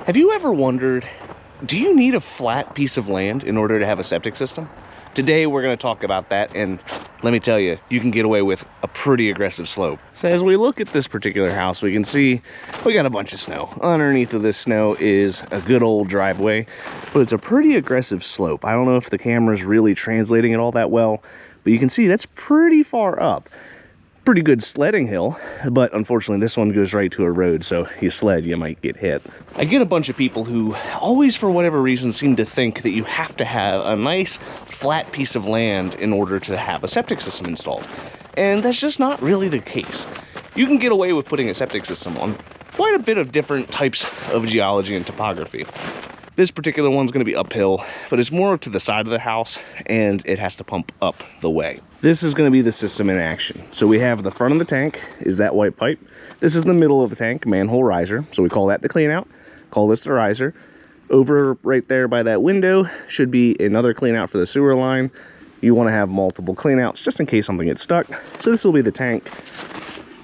Have you ever wondered, do you need a flat piece of land in order to have a septic system? Today we're going to talk about that, and let me tell you, you can get away with a pretty aggressive slope. So as we look at this particular house, we can see we got a bunch of snow. Underneath of this snow is a good old driveway, but it's a pretty aggressive slope. I don't know if the camera's really translating it all that well, but you can see that's pretty far up. Pretty good sledding hill, but unfortunately this one goes right to a road, so you sled, you might get hit. I get a bunch of people who always, for whatever reason, seem to think that you have to have a nice flat piece of land in order to have a septic system installed. And that's just not really the case. You can get away with putting a septic system on quite a bit of different types of geology and topography. This particular one's going to be uphill, but it's more to the side of the house, and it has to pump up the way. This is going to be the system in action. So we have the front of the tank is that white pipe. This is the middle of the tank, manhole riser. So we call that the clean out. Call this the riser. Over right there by that window should be another clean out for the sewer line. You want to have multiple clean outs just in case something gets stuck. So this will be the tank.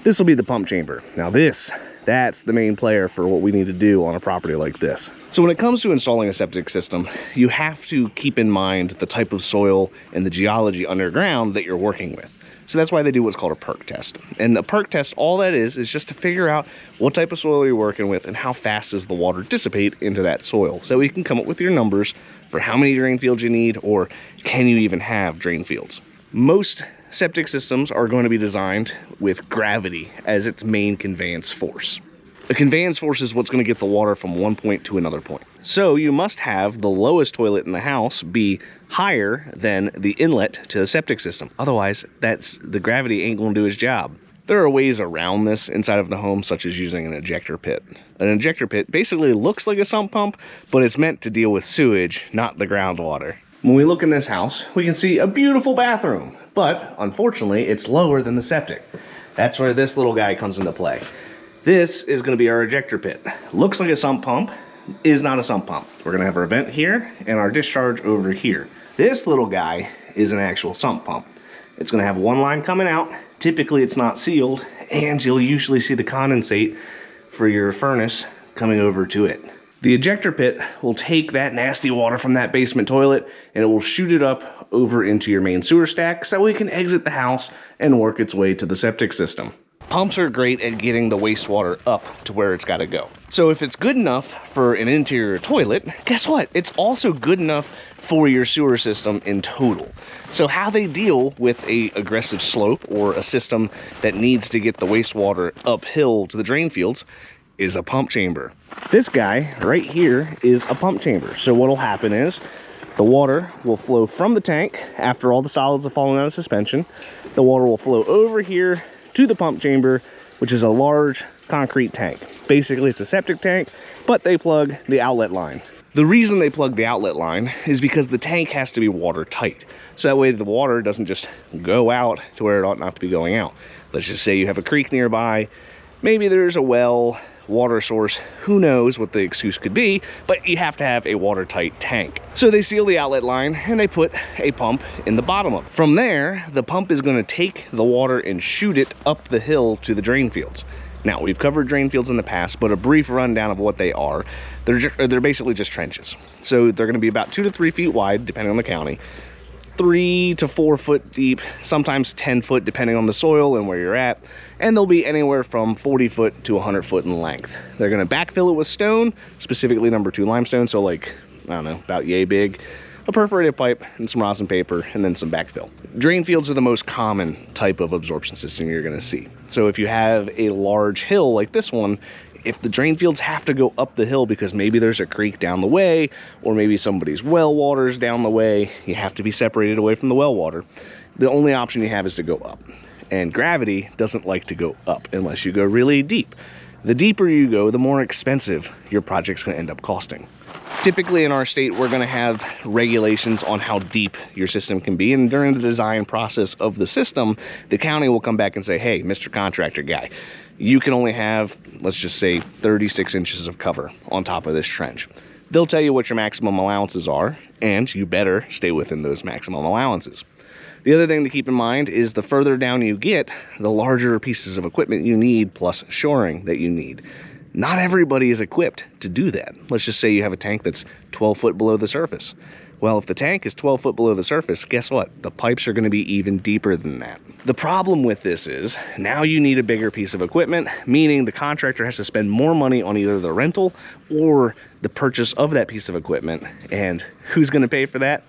This will be the pump chamber. Now that's the main player for what we need to do on a property like this. So when it comes to installing a septic system, you have to keep in mind the type of soil and the geology underground that you're working with. So that's why they do what's called a perk test. And the perk test, all that is just to figure out what type of soil you're working with and how fast does the water dissipate into that soil. So you can come up with your numbers for how many drain fields you need, or can you even have drain fields. Most septic systems are going to be designed with gravity as its main conveyance force. The conveyance force is what's going to get the water from one point to another point. So you must have the lowest toilet in the house be higher than the inlet to the septic system. Otherwise, the gravity ain't going to do its job. There are ways around this inside of the home, such as using an ejector pit. An ejector pit basically looks like a sump pump, but it's meant to deal with sewage, not the groundwater. When we look in this house, we can see a beautiful bathroom, but unfortunately, it's lower than the septic. That's where this little guy comes into play. This is going to be our ejector pit. Looks like a sump pump, is not a sump pump. We're going to have our vent here and our discharge over here. This little guy is an actual sump pump. It's going to have one line coming out. Typically, it's not sealed, and you'll usually see the condensate for your furnace coming over to it. The ejector pit will take that nasty water from that basement toilet and it will shoot it up over into your main sewer stack so we can exit the house and work its way to the septic system. Pumps are great at getting the wastewater up to where it's got to go. So if it's good enough for an interior toilet, guess what? It's also good enough for your sewer system in total. So how they deal with a aggressive slope or a system that needs to get the wastewater uphill to the drain fields is a pump chamber. This guy right here is a pump chamber. So what'll happen is the water will flow from the tank after all the solids have fallen out of suspension. The water will flow over here to the pump chamber, which is a large concrete tank. Basically, it's a septic tank, but they plug the outlet line. The reason they plug the outlet line is because the tank has to be watertight. So that way the water doesn't just go out to where it ought not to be going out. Let's just say you have a creek nearby. Maybe there's a well, water source, who knows what the excuse could be, but you have to have a watertight tank. So they seal the outlet line and they put a pump in the bottom of it. From there, the pump is going to take the water and shoot it up the hill to the drain fields. Now, we've covered drain fields in the past, but a brief rundown of what they are. They're basically just trenches. So they're going to be about 2 to 3 feet wide, depending on the county. 3 to 4 foot deep, sometimes 10 foot depending on the soil and where you're at, and they'll be anywhere from 40 foot to 100 foot in length. They're going to backfill it with stone, specifically number 2 limestone, so like, I don't know, about yay big, a perforated pipe and some rosin paper, and then some backfill. Drain fields are the most common type of absorption system you're going to see. So if you have a large hill like this one, if the drain fields have to go up the hill because maybe there's a creek down the way, or maybe somebody's well water's down the way, you have to be separated away from the well water. The only option you have is to go up. And gravity doesn't like to go up unless you go really deep. The deeper you go, the more expensive your project's going to end up costing. Typically in our state, we're going to have regulations on how deep your system can be. And during the design process of the system, the county will come back and say, hey, Mr. Contractor guy, you can only have, let's just say, 36 inches of cover on top of this trench. They'll tell you what your maximum allowances are, and you better stay within those maximum allowances. The other thing to keep in mind is the further down you get, the larger pieces of equipment you need, plus shoring that you need. Not everybody is equipped to do that. Let's just say you have a tank that's 12 foot below the surface. Well, if the tank is 12 foot below the surface, guess what? The pipes are going to be even deeper than that. The problem with this is now you need a bigger piece of equipment, meaning the contractor has to spend more money on either the rental or the purchase of that piece of equipment. And who's going to pay for that?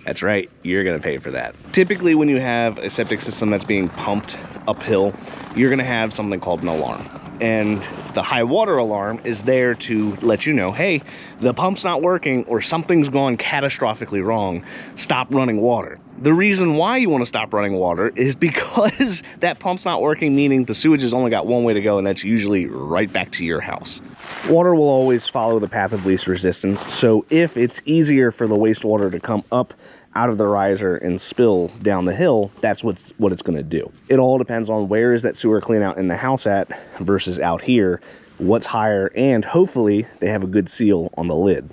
That's right, you're gonna pay for that. Typically, when you have a septic system that's being pumped uphill, you're gonna have something called an alarm. And the high water alarm is there to let you know, hey, the pump's not working or something's gone catastrophically wrong, stop running water. The reason why you wanna stop running water is because that pump's not working, meaning the sewage has only got one way to go, and that's usually right back to your house. Water will always follow the path of least resistance, so if it's easier for the wastewater to come up out of the riser and spill down the hill, that's what it's going to do. It all depends on where is that sewer clean out in the house at versus out here, what's higher, and hopefully they have a good seal on the lid.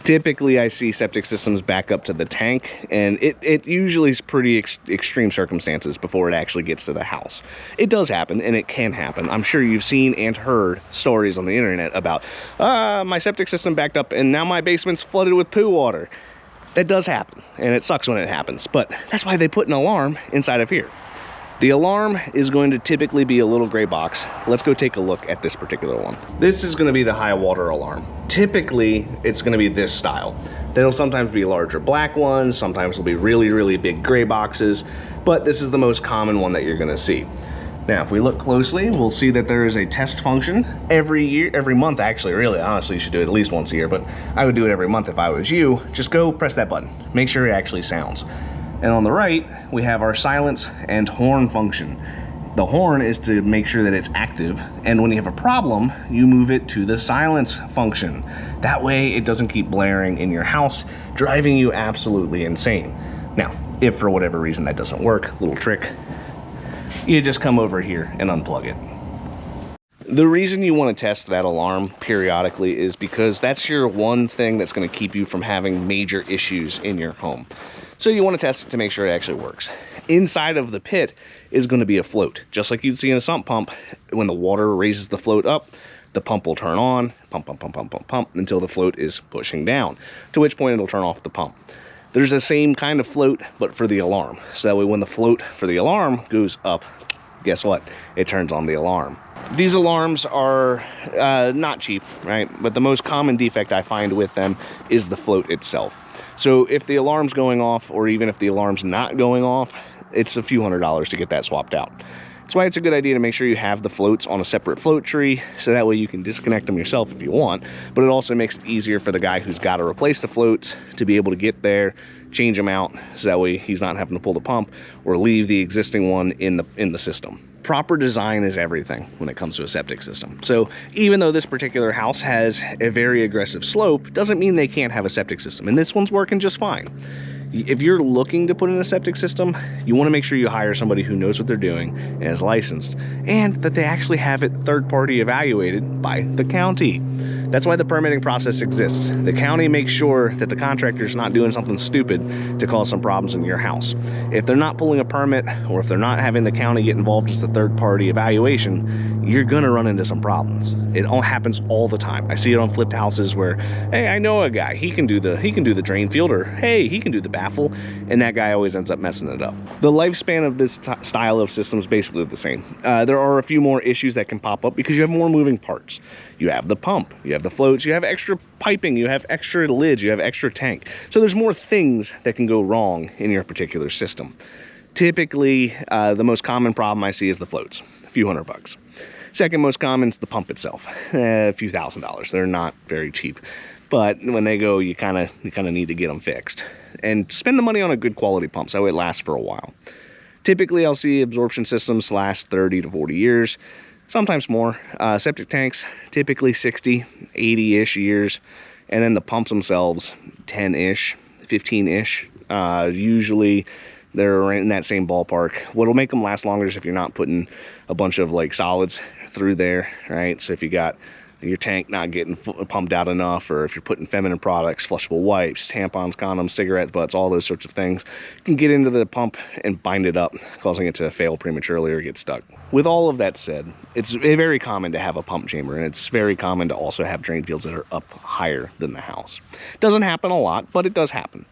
Typically, I see septic systems back up to the tank, and it usually is pretty extreme circumstances before it actually gets to the house. It does happen, and it can happen. I'm sure you've seen and heard stories on the internet about, my septic system backed up, and now my basement's flooded with poo water. That does happen, and it sucks when it happens, but that's why they put an alarm inside of here. The alarm is going to typically be a little gray box. Let's go take a look at this particular one. This is going to be the high water alarm. Typically, it's going to be this style. There'll sometimes be larger black ones, sometimes there'll be really, really big gray boxes, but this is the most common one that you're going to see. Now, if we look closely, we'll see that there is a test function every month, actually, really. Honestly, you should do it at least once a year, but I would do it every month if I was you. Just go press that button. Make sure it actually sounds. And on the right, we have our silence and horn function. The horn is to make sure that it's active, and when you have a problem, you move it to the silence function. That way, it doesn't keep blaring in your house, driving you absolutely insane. Now, if for whatever reason that doesn't work, little trick, you just come over here and unplug it. The reason you want to test that alarm periodically is because that's your one thing that's going to keep you from having major issues in your home. So you want to test it to make sure it actually works. Inside of the pit is going to be a float. Just like you'd see in a sump pump, when the water raises the float up, the pump will turn on, pump, pump, pump, pump, pump, pump, until the float is pushing down, to which point it'll turn off the pump. There's the same kind of float, but for the alarm. So that way when the float for the alarm goes up, guess what? It turns on the alarm. These alarms are not cheap, right? But the most common defect I find with them is the float itself. So if the alarm's going off, or even if the alarm's not going off, it's a few $100s to get that swapped out. That's why it's a good idea to make sure you have the floats on a separate float tree, so that way you can disconnect them yourself if you want, but it also makes it easier for the guy who's got to replace the floats to be able to get there, change them out, so that way he's not having to pull the pump or leave the existing one in the system. Proper design is everything when it comes to a septic system. So even though this particular house has a very aggressive slope, doesn't mean they can't have a septic system, and this one's working just fine. If you're looking to put in a septic system, you want to make sure you hire somebody who knows what they're doing and is licensed, and that they actually have it third-party evaluated by the county. That's why the permitting process exists. The county makes sure that the contractor's not doing something stupid to cause some problems in your house. If they're not pulling a permit, or if they're not having the county get involved as the third-party evaluation, you're gonna run into some problems. It all happens all the time. I see it on flipped houses where, hey, I know a guy, he can do the drain field, or hey, he can do the baffle, and that guy always ends up messing it up. The lifespan of this style of system is basically the same. There are a few more issues that can pop up because you have more moving parts. You have the pump, you have the floats, you have extra piping, you have extra lids, you have extra tank. So there's more things that can go wrong in your particular system. Typically, the most common problem I see is the floats, a few $100. Second most common is the pump itself, a few $1,000s. They're not very cheap, but when they go, you kind of need to get them fixed and spend the money on a good quality pump so it lasts for a while. Typically, I'll see absorption systems last 30 to 40 years. Sometimes more. Septic tanks, typically 60, 80-ish years. And then the pumps themselves, 10-ish, 15-ish. Usually, they're in that same ballpark. What'll make them last longer is if you're not putting a bunch of like solids through there, right? So if you got your tank not getting pumped out enough, or if you're putting feminine products, flushable wipes, tampons, condoms, cigarette butts, all those sorts of things, you can get into the pump and bind it up, causing it to fail prematurely or get stuck. With all of that said, it's very common to have a pump chamber, and it's very common to also have drain fields that are up higher than the house. Doesn't happen a lot, but it does happen.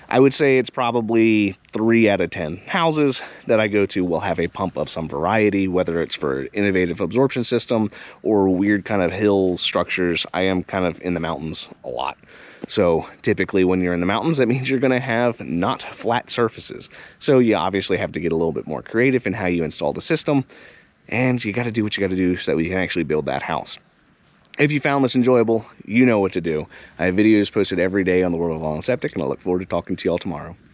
I would say it's probably 3 out of 10 houses that I go to will have a pump of some variety, whether it's for innovative absorption system or weird kind of hill structures. I am kind of in the mountains a lot. So typically when you're in the mountains, that means you're going to have not flat surfaces. So you obviously have to get a little bit more creative in how you install the system, and you got to do what you got to do so that we can actually build that house. If you found this enjoyable, you know what to do. I have videos posted every day on the World of All in Septic, and I look forward to talking to you all tomorrow.